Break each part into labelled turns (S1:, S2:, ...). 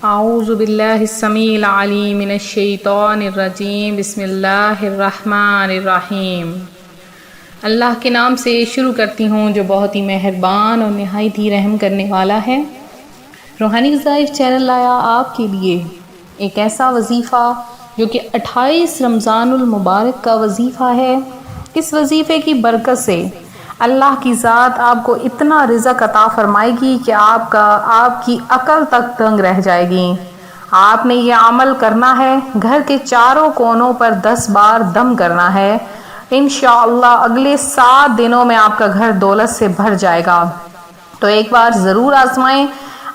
S1: اعوذ باللہ السمیع العلیم من الشیطان الرجیم بسم اللہ الرحمن الرحیم۔ اللہ کے نام سے شروع کرتی ہوں جو بہت ہی مہربان اور نہایت ہی رحم کرنے والا ہے۔ روحانی وظائف چینل لایا آپ کے لیے ایک ایسا وظیفہ جو کہ 28 رمضان المبارک کا وظیفہ ہے۔ اس وظیفے کی برکت سے اللہ کی ذات آپ کو اتنا رزق عطا فرمائے گی کہ آپ کی عقل تک دنگ رہ جائے گی۔ آپ نے یہ عمل کرنا ہے، گھر کے چاروں کونوں پر 10 بار دم کرنا ہے۔ انشاءاللہ اگلے 7 دنوں میں آپ کا گھر دولت سے بھر جائے گا۔ تو ایک بار ضرور آزمائیں،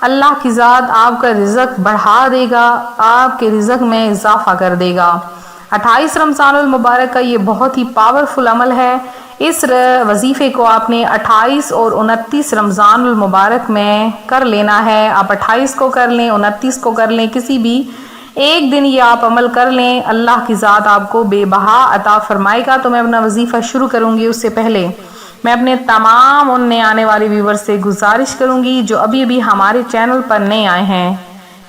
S1: اللہ کی ذات آپ کا رزق بڑھا دے گا، آپ کے رزق میں اضافہ کر دے گا۔ 28 رمضان المبارک کا یہ بہت ہی پاورفل عمل ہے۔ اس وظیفے کو آپ نے 28 اور 29 رمضان المبارک میں کر لینا ہے۔ آپ 28 کو کر لیں، 29 کو کر لیں، کسی بھی ایک دن یہ آپ عمل کر لیں، اللہ کی ذات آپ کو بے بہا عطا فرمائے گا۔ تو میں اپنا وظیفہ شروع کروں گی اس سے پہلے میں اپنے تمام ان نئے آنے والے ویور سے گزارش کروں گی جو ابھی ہمارے چینل پر نئے آئے ہیں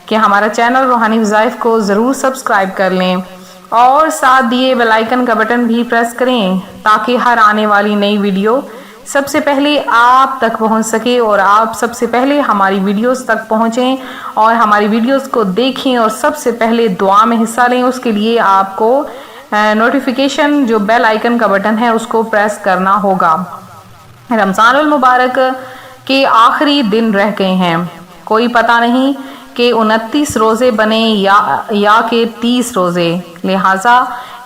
S1: کہ ہمارا چینل روحانی وظائف کو ضرور سبسکرائب کر لیں اور ساتھ دیے بیل آئیکن کا بٹن بھی پریس کریں تاکہ ہر آنے والی نئی ویڈیو سب سے پہلے آپ تک پہنچ سکے اور آپ سب سے پہلے ہماری ویڈیوز تک پہنچیں اور ہماری ویڈیوز کو دیکھیں اور سب سے پہلے دعا میں حصہ لیں۔ اس کے لیے آپ کو نوٹیفیکیشن جو بیل آئیکن کا بٹن ہے اس کو پریس کرنا ہوگا۔ رمضان المبارک کے آخری دن رہ گئے ہیں، کوئی پتہ نہیں کہ 29 روزے بنے یا کہ 30 روزے، لہٰذا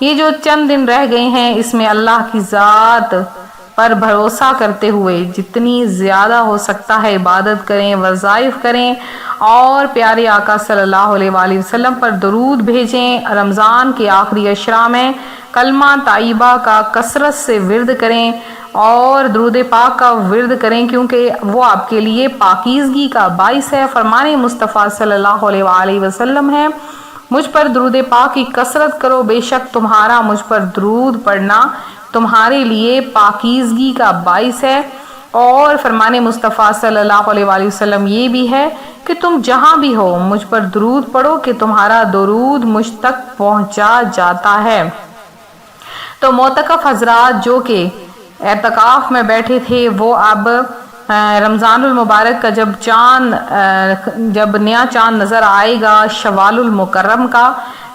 S1: یہ جو چند دن رہ گئے ہیں اس میں اللہ کی ذات پر بھروسہ کرتے ہوئے جتنی زیادہ ہو سکتا ہے عبادت کریں، وظائف کریں اور پیارے آقا صلی اللہ علیہ وآلہ وسلم پر درود بھیجیں۔ رمضان کے آخری اشرا میں کلمہ طیبہ کا کثرت سے ورد کریں اور درود پاک کا ورد کریں کیونکہ وہ آپ کے لیے پاکیزگی کا باعث ہے۔ فرمان مصطفیٰ صلی اللہ علیہ وآلہ وسلم ہے، مجھ پر درود پاک کی کثرت کرو، بے شک تمہارا مجھ پر درود پڑھنا تمہارے لیے پاکیزگی کا باعث ہے۔ اور فرمان مصطفیٰ صلی اللہ علیہ وآلہ وسلم یہ بھی ہے کہ تم جہاں بھی ہو مجھ پر درود پڑھو کہ تمہارا درود مجھ تک پہنچا جاتا ہے۔ تو معتکف حضرات جو کہ اعتکاف میں بیٹھے تھے وہ اب رمضان المبارک کا جب نیا چاند نظر آئے گا شوال المکرم کا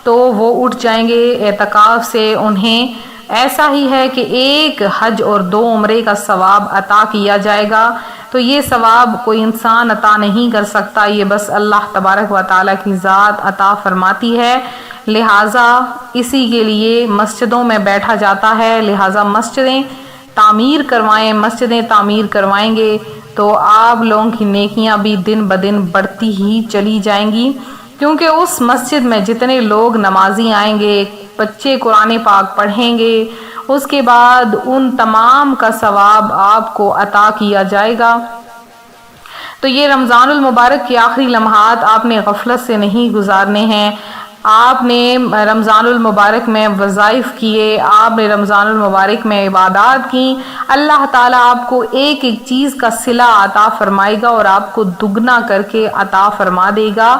S1: تو وہ اٹھ جائیں گے اعتکاف سے۔ انہیں ایسا ہی ہے کہ ایک حج اور 2 عمرے کا ثواب عطا کیا جائے گا۔ تو یہ ثواب کوئی انسان عطا نہیں کر سکتا، یہ بس اللہ تبارک و تعالیٰ کی ذات عطا فرماتی ہے، لہٰذا اسی کے لیے مسجدوں میں بیٹھا جاتا ہے۔ لہٰذا مسجدیں تعمیر کروائیں گے تو آپ لوگوں کی نیکیاں بھی دن بدن بڑھتی ہی چلی جائیں گی، کیونکہ اس مسجد میں جتنے لوگ نمازی آئیں گے، بچے قرآن پاک پڑھیں گے، اس کے بعد ان تمام کا ثواب آپ کو عطا کیا جائے گا۔ تو یہ رمضان المبارک کے آخری لمحات آپ نے غفلت سے نہیں گزارنے ہیں۔ آپ نے رمضان المبارک میں وظائف کیے، آپ نے رمضان المبارک میں عبادات کی، اللہ تعالیٰ آپ کو ایک ایک چیز کا صلہ عطا فرمائے گا اور آپ کو دگنا کر کے عطا فرما دے گا۔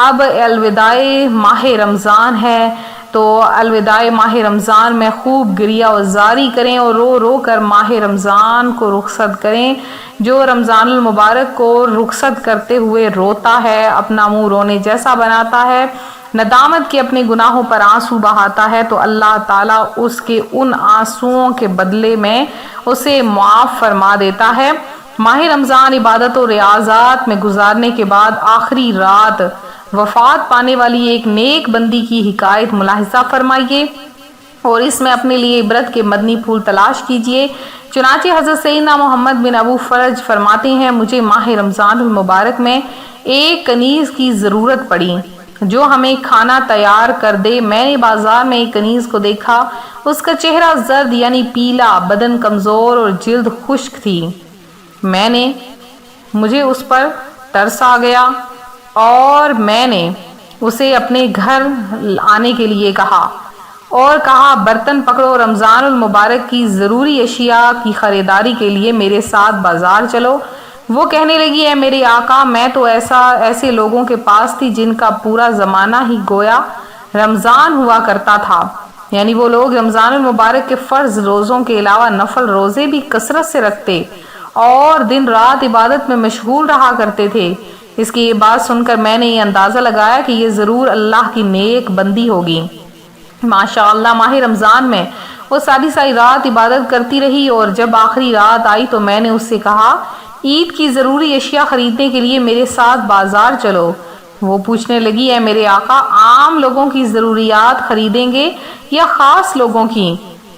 S1: اب الوداع ماہ رمضان ہے تو الوداع ماہ رمضان میں خوب گریہ وزاری کریں اور رو رو کر ماہ رمضان کو رخصت کریں۔ جو رمضان المبارک کو رخصت کرتے ہوئے روتا ہے، اپنا منہ رونے جیسا بناتا ہے، ندامت کے اپنے گناہوں پر آنسو بہاتا ہے، تو اللہ تعالیٰ اس کے ان آنسوؤں کے بدلے میں اسے معاف فرما دیتا ہے۔ ماہ رمضان عبادت و ریاضات میں گزارنے کے بعد آخری رات وفات پانے والی ایک نیک بندی کی حکایت ملاحظہ فرمائیے اور اس میں اپنے لیے عبرت کے مدنی پھول تلاش کیجیے۔ چنانچہ حضرت سیدنا محمد بن ابو فرج فرماتے ہیں، مجھے ماہ رمضان المبارک میں ایک کنیز کی ضرورت پڑی جو ہمیں کھانا تیار کر دے۔ میں نے بازار میں ایک کنیز کو دیکھا، اس کا چہرہ زرد یعنی پیلا، بدن کمزور اور جلد خشک تھی۔ مجھے اس پر ترس آ گیا اور میں نے اسے اپنے گھر آنے کے لیے کہا برتن پکڑو، رمضان المبارک کی ضروری اشیاء کی خریداری کے لیے میرے ساتھ بازار چلو۔ وہ کہنے لگی، اے میرے آقا، میں تو ایسے لوگوں کے پاس تھی جن کا پورا زمانہ ہی گویا رمضان ہوا کرتا تھا، یعنی وہ لوگ رمضان المبارک کے فرض روزوں کے علاوہ نفل روزے بھی کثرت سے رکھتے اور دن رات عبادت میں مشغول رہا کرتے تھے۔ اس کی یہ بات سن کر میں نے یہ اندازہ لگایا کہ یہ ضرور اللہ کی نیک بندی ہوگی۔ ماشاء اللہ، ماہ رمضان میں وہ ساری رات عبادت کرتی رہی، اور جب آخری رات آئی تو میں نے اس سے کہا، عید کی ضروری اشیاء خریدنے کے لیے میرے ساتھ بازار چلو۔ وہ پوچھنے لگی، اے میرے آقا، عام لوگوں کی ضروریات خریدیں گے یا خاص لوگوں کی؟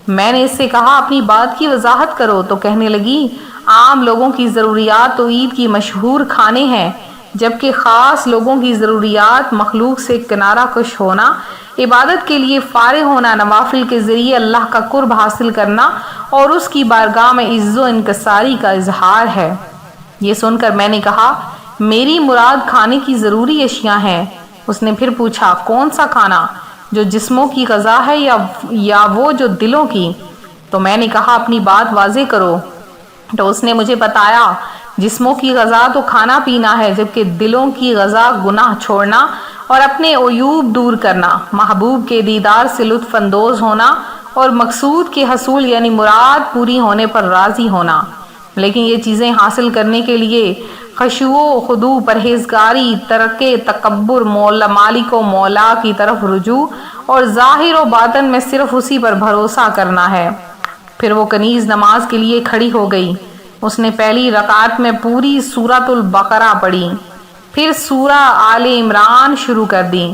S1: میں نے اس سے کہا، اپنی بات کی وضاحت کرو۔ تو کہنے لگی، عام لوگوں کی ضروریات تو عید کی مشہور کھانے ہیں، جبکہ خاص لوگوں کی ضروریات مخلوق سے کنارہ کش ہونا، عبادت کے لیے فارغ ہونا، نوافل کے ذریعے اللہ کا قرب حاصل کرنا اور اس کی بارگاہ میں عز و انکساری کا اظہار ہے۔ یہ سن کر میں نے کہا، میری مراد کھانے کی ضروری اشیاء ہیں۔ اس نے پھر پوچھا، کون سا کھانا، جو جسموں کی غذا ہے یا وہ جو دلوں کی؟ تو میں نے کہا، اپنی بات واضح کرو۔ تو اس نے مجھے بتایا، جسموں کی غذا تو کھانا پینا ہے، جبکہ دلوں کی غذا گناہ چھوڑنا اور اپنے عیوب دور کرنا، محبوب کے دیدار سے لطف اندوز ہونا اور مقصود کے حصول یعنی مراد پوری ہونے پر راضی ہونا۔ لیکن یہ چیزیں حاصل کرنے کے لیے خشوع و خضوع، پرہیزگاری، ترک تکبر، مالک و مولا کی طرف رجوع اور ظاہر و باطن میں صرف اسی پر بھروسہ کرنا ہے۔ پھر وہ کنیز نماز کے لیے کھڑی ہو گئی۔ اس نے پہلی رکعت میں پوری سورۃ البقرہ پڑھی، پھر سورہ آل عمران شروع کر دی،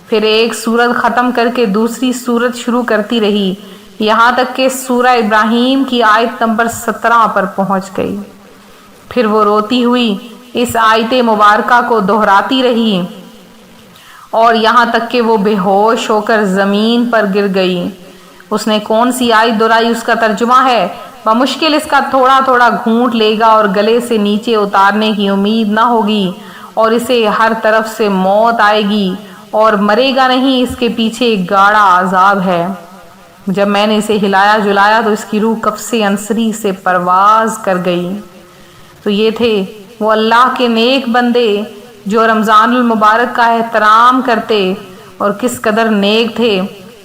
S1: پھر ایک سورت ختم کر کے دوسری سورت شروع کرتی رہی، یہاں تک کہ سورہ ابراہیم کی آیت نمبر 17 پر پہنچ گئی۔ پھر وہ روتی ہوئی اس آیت مبارکہ کو دہراتی رہی اور یہاں تک کہ وہ بے ہوش ہو کر زمین پر گر گئی۔ اس نے کون سی آیت دہرائی، اس کا ترجمہ ہے، بمشکل اس کا تھوڑا تھوڑا گھونٹ لے گا اور گلے سے نیچے اتارنے کی امید نہ ہوگی، اور اسے ہر طرف سے موت آئے گی اور مرے گا نہیں، اس کے پیچھے ایک گاڑا عذاب ہے۔ جب میں نے اسے ہلایا جلایا تو اس کی روح قفس انصری سے پرواز کر گئی۔ تو یہ تھے وہ اللہ کے نیک بندے جو رمضان المبارک کا احترام کرتے، اور کس قدر نیک تھے۔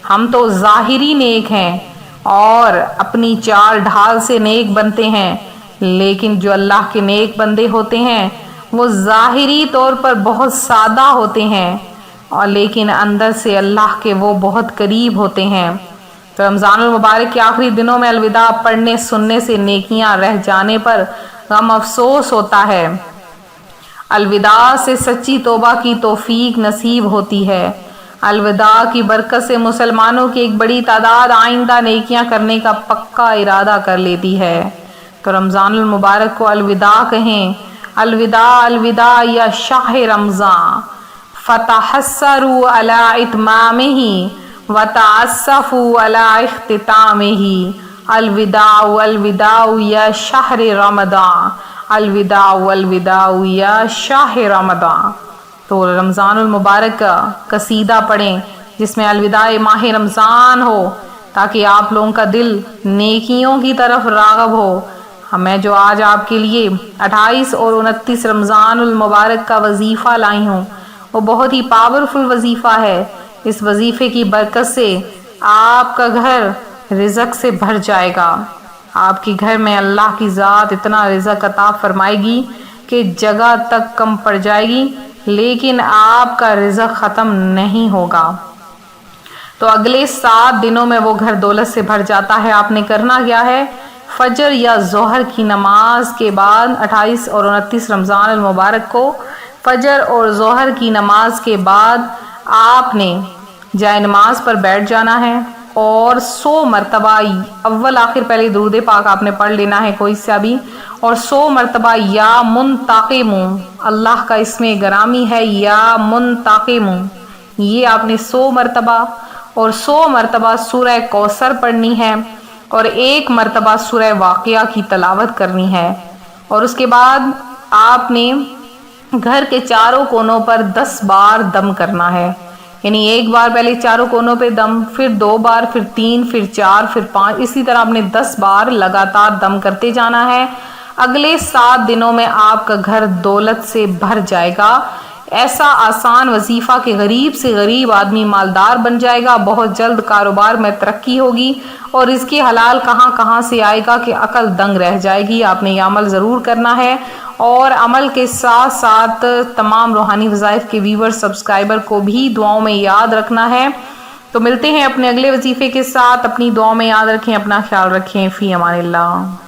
S1: ہم تو ظاہری نیک ہیں اور اپنی چال ڈھال سے نیک بنتے ہیں، لیکن جو اللہ کے نیک بندے ہوتے ہیں وہ ظاہری طور پر بہت سادہ ہوتے ہیں، اور لیکن اندر سے اللہ کے وہ بہت قریب ہوتے ہیں۔ تو رمضان المبارک کے آخری دنوں میں الوداع پڑھنے سننے سے نیکیاں رہ جانے پر غم افسوس ہوتا ہے۔ الوداع سے سچی توبہ کی توفیق نصیب ہوتی ہے۔ الوداع کی برکت سے مسلمانوں کی ایک بڑی تعداد آئندہ نیکیاں کرنے کا پکا ارادہ کر لیتی ہے۔ تو رمضان المبارک کو الوداع کہیں، الوداع الوداع یا شاہ رمضان، فتحسروا علی اتمامہ وتعسفوا علی اختتامہ، الوداع الوداع یا شہر رمضان، الوداع الوداع یا شاہ رمضان۔ تو رمضان المبارک کا قصیدہ پڑھیں جس میں الوداع ماہ رمضان ہو، تاکہ آپ لوگوں کا دل نیکیوں کی طرف راغب ہو۔ میں جو آج آپ کے لیے 28 اور 29 رمضان المبارک کا وظیفہ لائی ہوں، وہ بہت ہی پاورفل وظیفہ ہے۔ اس وظیفے کی برکت سے آپ کا گھر رزق سے بھر جائے گا۔ آپ کے گھر میں اللہ کی ذات اتنا رزق عطا فرمائے گی کہ جگہ تک کم پڑ جائے گی، لیکن آپ کا رزق ختم نہیں ہوگا۔ تو اگلے 7 دنوں میں وہ گھر دولت سے بھر جاتا ہے۔ آپ نے کرنا کیا ہے، فجر یا ظہر کی نماز کے بعد 28 اور 29 رمضان المبارک کو فجر اور ظہر کی نماز کے بعد آپ نے جائے نماز پر بیٹھ جانا ہے اور 100 مرتبہ اول آخر پہلے درود پاک آپ نے پڑھ لینا ہے کوئی سا بھی، اور 100 مرتبہ یا منتقم، اللہ کا اسم گرامی ہے یا منتقم، یہ آپ نے 100 مرتبہ اور 100 مرتبہ سورہ کوثر پڑھنی ہے، اور 1 مرتبہ سورہ واقعہ کی تلاوت کرنی ہے۔ اور اس کے بعد آپ نے گھر کے چاروں کونوں پر 10 بار دم کرنا ہے، یعنی 1 بار پہلے چاروں کونوں پہ دم، پھر 2 بار، پھر 3، پھر 4، پھر 5، اسی طرح آپ نے 10 بار لگاتار دم کرتے جانا ہے۔ اگلے 7 دنوں میں آپ کا گھر دولت سے بھر جائے گا۔ ایسا آسان وظیفہ کہ غریب سے غریب آدمی مالدار بن جائے گا۔ بہت جلد کاروبار میں ترقی ہوگی اور اس کی حلال کہاں کہاں سے آئے گا کہ عقل دنگ رہ جائے گی۔ آپ نے یہ عمل ضرور کرنا ہے، اور عمل کے ساتھ ساتھ تمام روحانی وظائف کے ویور سبسکرائبر کو بھی دعاؤں میں یاد رکھنا ہے۔ تو ملتے ہیں اپنے اگلے وظیفے کے ساتھ۔ اپنی دعاؤں میں یاد رکھیں، اپنا خیال رکھیں۔ فی امان اللہ۔